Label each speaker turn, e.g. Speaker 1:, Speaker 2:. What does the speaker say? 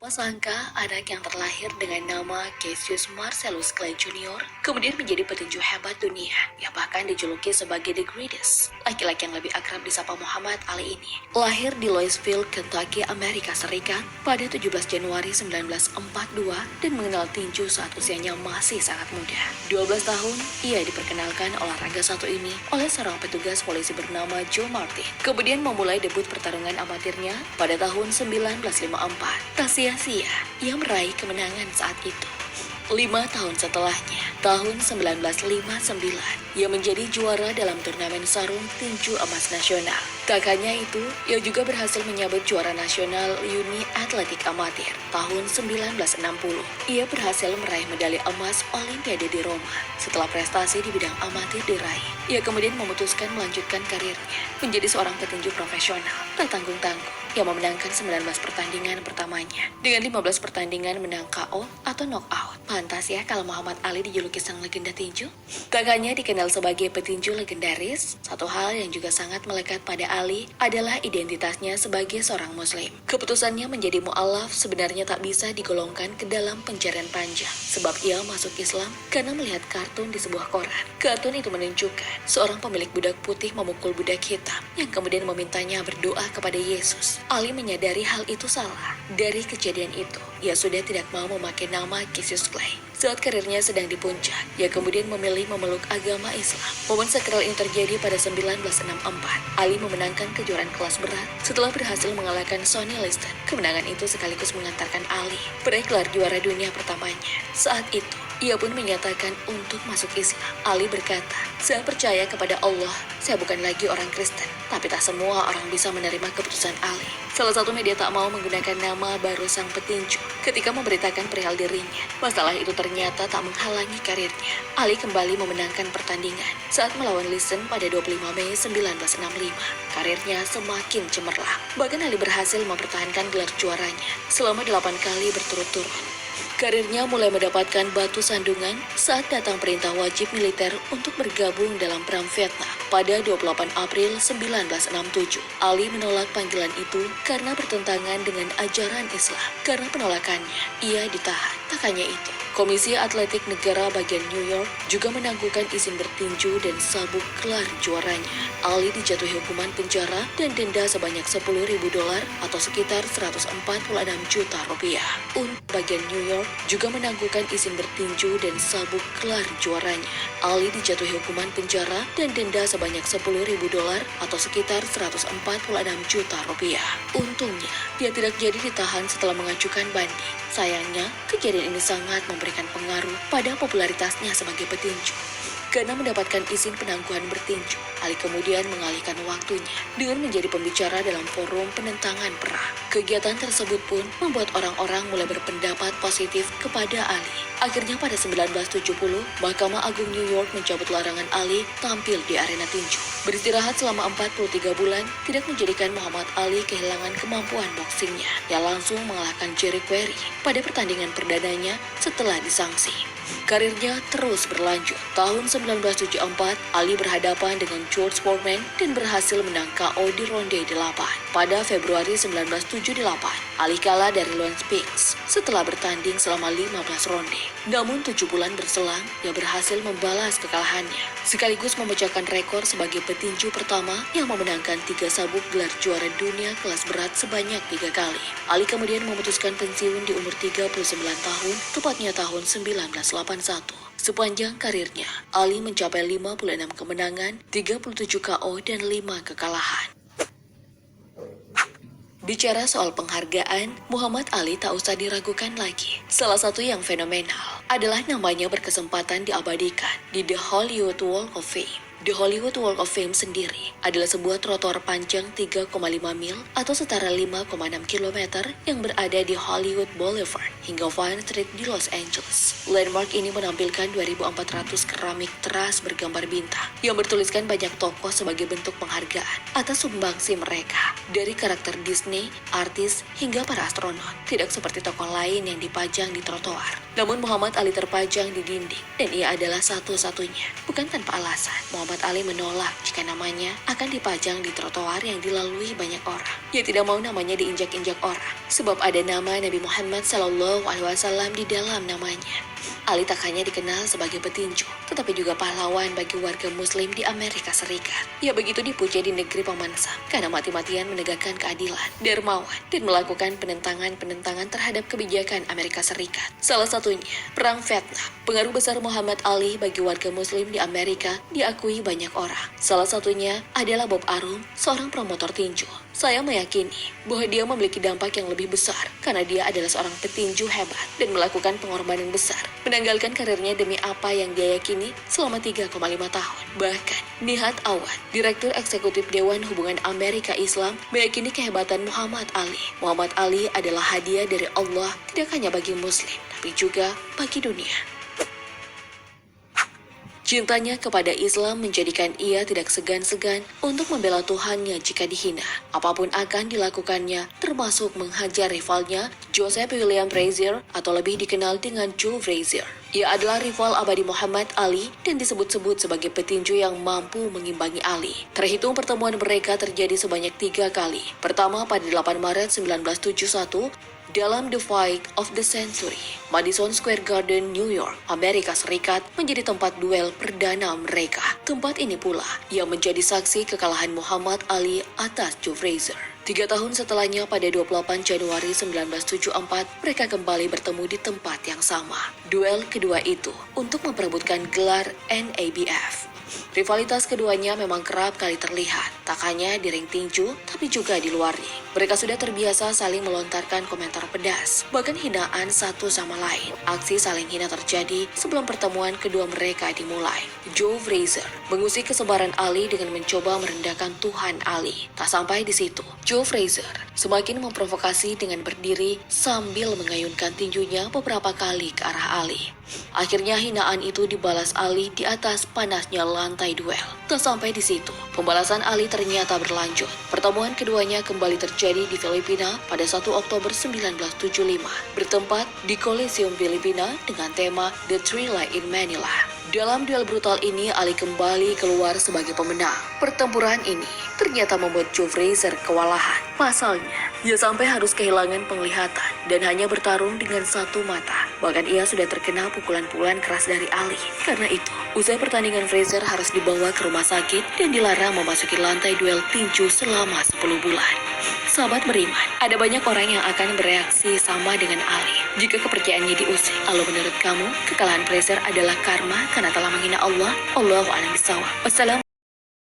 Speaker 1: Sangka anak yang terlahir dengan nama Cassius Marcellus Clay Jr. kemudian menjadi petinju hebat dunia yang bahkan dijuluki sebagai The Greatest. Laki-laki yang lebih akrab disapa Muhammad Ali ini lahir di Louisville, Kentucky, Amerika Serikat pada 17 Januari 1942 dan mengenal tinju saat usianya masih sangat muda. 12 tahun, ia diperkenalkan olahraga satu ini oleh seorang petugas polisi bernama Joe Martin. Kemudian memulai debut pertarungan amatirnya pada tahun 1954. Tak sia-sia, ia meraih kemenangan saat itu. 5 tahun setelahnya, tahun 1959, ia menjadi juara dalam turnamen sarung tinju emas nasional. Tak hanya itu, ia juga berhasil menyabet juara nasional Uni Atletik Amatir tahun 1960. Ia berhasil meraih medali emas Olimpiade di Roma. Setelah prestasi di bidang amatir diraih, ia kemudian memutuskan melanjutkan karirnya menjadi seorang petinju profesional. Tak tanggung-tanggung, ia memenangkan 19 pertandingan pertamanya. Dengan 15 pertandingan menang KO atau knockout. Pantas ya kalau Muhammad Ali dijuluki sang legenda tinju. Tak hanya dikenal sebagai petinju legendaris, satu hal yang juga sangat melekat pada Ali adalah identitasnya sebagai seorang muslim. Keputusannya menjadi mu'alaf sebenarnya tak bisa digolongkan ke dalam pencarian panjang. Sebab ia masuk Islam karena melihat kartun di sebuah koran. Kartun itu menunjukkan seorang pemilik budak putih memukul budak hitam yang kemudian memintanya berdoa kepada Yesus. Ali menyadari hal itu salah. Dari kejadian itu, ia sudah tidak mau memakai nama Cassius Clay. Saat karirnya sedang di puncak, ia kemudian memilih memeluk agama Islam. Momen sakral ini terjadi pada 1964. Ali memenangkan kejuaraan kelas berat setelah berhasil mengalahkan Sonny Liston. Kemenangan itu sekaligus mengantarkan Ali meraih gelar juara dunia pertamanya. Saat itu, ia pun menyatakan untuk masuk Islam. Ali berkata, "Saya percaya kepada Allah. Saya bukan lagi orang Kristen, tapi tak semua orang bisa menerima keputusan Ali." Salah satu media tak mau menggunakan nama baru sang petinju ketika memberitakan perihal dirinya. Masalah itu ternyata tak menghalangi karirnya. Ali kembali memenangkan pertandingan saat melawan Liston pada 25 Mei 1965. Karirnya semakin cemerlang. Bahkan Ali berhasil mempertahankan gelar juaranya selama 8 kali berturut-turut. Karirnya mulai mendapatkan batu sandungan saat datang perintah wajib militer untuk bergabung dalam Perang Vietnam pada 28 April 1967. Ali menolak panggilan itu karena bertentangan dengan ajaran Islam. Karena penolakannya, ia ditahan. Tak hanya itu, Komisi Atletik Negara bagian New York juga menangguhkan izin bertinju dan sabuk gelar juaranya. Ali dijatuhi hukuman penjara dan denda sebanyak $10.000 atau sekitar 146 juta rupiah. Untuk bagian New York juga menangguhkan izin bertinju dan sabuk gelar juaranya. Ali dijatuhi hukuman penjara dan denda sebanyak $10.000 atau sekitar 146 juta rupiah. Untungnya, dia tidak jadi ditahan setelah mengajukan banding. Sayangnya, kejadian ini sangat memberikan pengaruh pada popularitasnya sebagai petinju. Karena mendapatkan izin penangguhan bertinju, Ali kemudian mengalihkan waktunya dengan menjadi pembicara dalam forum penentangan perang. Kegiatan tersebut pun membuat orang-orang mulai berpendapat positif kepada Ali. Akhirnya pada 1970, Mahkamah Agung New York mencabut larangan Ali tampil di arena tinju. Beristirahat selama 43 bulan tidak menjadikan Muhammad Ali kehilangan kemampuan boksingnya. Ia langsung mengalahkan Jerry Quarry pada pertandingan perdananya setelah disangsi. Karirnya terus berlanjut. Tahun 1974, Ali berhadapan dengan George Foreman dan berhasil menang KO di ronde 8. Pada Februari 1978, Ali kalah dari Lawrence Spinks setelah bertanding selama 15 ronde. Namun 7 bulan berselang, ia berhasil membalas kekalahannya, sekaligus memecahkan rekor sebagai petinju pertama yang memenangkan 3 sabuk gelar juara dunia kelas berat sebanyak 3 kali. Ali kemudian memutuskan pensiun di umur 39 tahun, tepatnya tahun 1981. Sepanjang karirnya, Ali mencapai 56 kemenangan, 37 KO, dan 5 kekalahan. Bicara soal penghargaan, Muhammad Ali tak usah diragukan lagi. Salah satu yang fenomenal adalah namanya berkesempatan diabadikan di The Hollywood Walk of Fame. The Hollywood Walk of Fame sendiri adalah sebuah trotoar panjang 3,5 mil atau setara 5,6 km yang berada di Hollywood Boulevard hingga Vine Street di Los Angeles. Landmark ini menampilkan 2.400 keramik teras bergambar bintang yang bertuliskan banyak tokoh sebagai bentuk penghargaan atas sumbangsi mereka. Dari karakter Disney, artis, hingga para astronot. Tidak seperti tokoh lain yang dipajang di trotoar. Namun Muhammad Ali terpajang di dinding dan ia adalah satu-satunya. Bukan tanpa alasan, Muhammad Muhammad Ali menolak jika namanya akan dipajang di trotoar yang dilalui banyak orang. Ia tidak mau namanya diinjak-injak orang, sebab ada nama Nabi Muhammad SAW di dalam namanya. Ali tak hanya dikenal sebagai petinju, tetapi juga pahlawan bagi warga muslim di Amerika Serikat. Ia begitu dipuja di negeri pemansa karena mati-matian menegakkan keadilan, dermawan, dan melakukan penentangan-penentangan terhadap kebijakan Amerika Serikat. Salah satunya, Perang Vietnam. Pengaruh besar Muhammad Ali bagi warga muslim di Amerika diakui banyak orang. Salah satunya adalah Bob Arum, seorang promotor tinju. Saya meyakini bahwa dia memiliki dampak yang lebih besar karena dia adalah seorang petinju hebat dan melakukan pengorbanan besar, menanggalkan karirnya demi apa yang dia yakini selama 3,5 tahun. Bahkan, Nihat Awad, Direktur Eksekutif Dewan Hubungan Amerika Islam, meyakini kehebatan Muhammad Ali. Muhammad Ali adalah hadiah dari Allah tidak hanya bagi muslim, tapi juga bagi dunia. Cintanya kepada Islam menjadikan ia tidak segan-segan untuk membela Tuhannya jika dihina. Apapun akan dilakukannya, termasuk menghajar rivalnya, Joseph William Frazier, atau lebih dikenal dengan Joe Frazier. Ia adalah rival abadi Muhammad Ali dan disebut-sebut sebagai petinju yang mampu mengimbangi Ali. Terhitung pertemuan mereka terjadi sebanyak 3 kali. Pertama pada 8 Maret 1971, dalam The Fight of the Century, Madison Square Garden, New York, Amerika Serikat menjadi tempat duel perdana mereka. Tempat ini pula yang menjadi saksi kekalahan Muhammad Ali atas Joe Frazier. 3 tahun setelahnya pada 28 Januari 1974, mereka kembali bertemu di tempat yang sama. Duel kedua itu untuk memperebutkan gelar NABF. Rivalitas keduanya memang kerap kali terlihat, tak hanya di ring tinju, tapi juga di luar ring. Mereka sudah terbiasa saling melontarkan komentar pedas, bahkan hinaan satu sama lain. Aksi saling hina terjadi sebelum pertemuan kedua mereka dimulai. Joe Frazier mengusik kesabaran Ali dengan mencoba merendahkan Tuhan Ali. Tak sampai di situ, Joe Frazier semakin memprovokasi dengan berdiri sambil mengayunkan tinjunya beberapa kali ke arah Ali. Akhirnya hinaan itu dibalas Ali di atas panasnya lantai duel. Tak sampai di situ, pembalasan Ali ternyata berlanjut. Pertemuan keduanya kembali terjadi di Filipina pada 1 Oktober 1975, bertempat di Coliseum Filipina dengan tema The Thriller in Manila. Dalam duel brutal ini, Ali kembali keluar sebagai pemenang. Pertempuran ini ternyata membuat Joe Frazier kewalahan. Pasalnya, ia sampai harus kehilangan penglihatan dan hanya bertarung dengan satu mata. Bahkan ia sudah terkena pukulan-pukulan keras dari Ali. Karena itu, usai pertandingan, Frazier harus dibawa ke rumah sakit dan dilarang memasuki lantai duel tinju selama 10 bulan. Sahabat beriman, ada banyak orang yang akan bereaksi sama dengan Ali jika kepercayaannya diusik. Lalu menurut kamu, kekalahan Frazier adalah karma karena telah menghina Allah? Allahu a'lam bishawab. Wassalamualaikum.